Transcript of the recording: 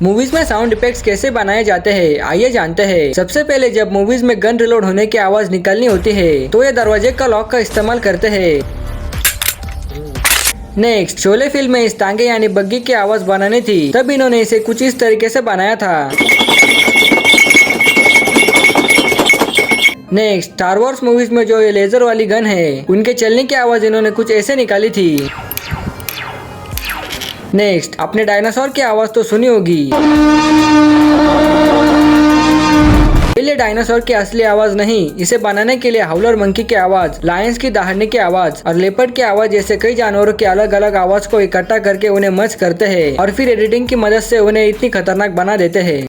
Movies में sound effects कैसे बनाए जाते हैं, आइए जानते हैं। सबसे पहले जब मूवीज में गन रिलोड होने की आवाज निकलनी होती है तो ये दरवाजे का लॉक का इस्तेमाल करते हैं। नेक्स्ट, शोले फिल्म में इस तांगे यानी बग्गी की आवाज बनानी थी, तब इन्होंने इसे कुछ इस तरीके से बनाया था। नेक्स्ट, स्टार वॉर्स मूवीज में जो ये लेजर वाली गन है, उनके चलने की आवाज इन्होंने कुछ ऐसे निकाली थी। नेक्स्ट, आपने डायनासोर की आवाज तो सुनी होगी। ये डायनासोर की असली आवाज नहीं, इसे बनाने के लिए हाउलर मंकी की आवाज, लायंस की दहाड़ने की आवाज और लेपर्ड की आवाज जैसे कई जानवरों की अलग अलग आवाज को इकट्ठा करके उन्हें मर्ज करते हैं और फिर एडिटिंग की मदद से उन्हें इतनी खतरनाक बना देते हैं।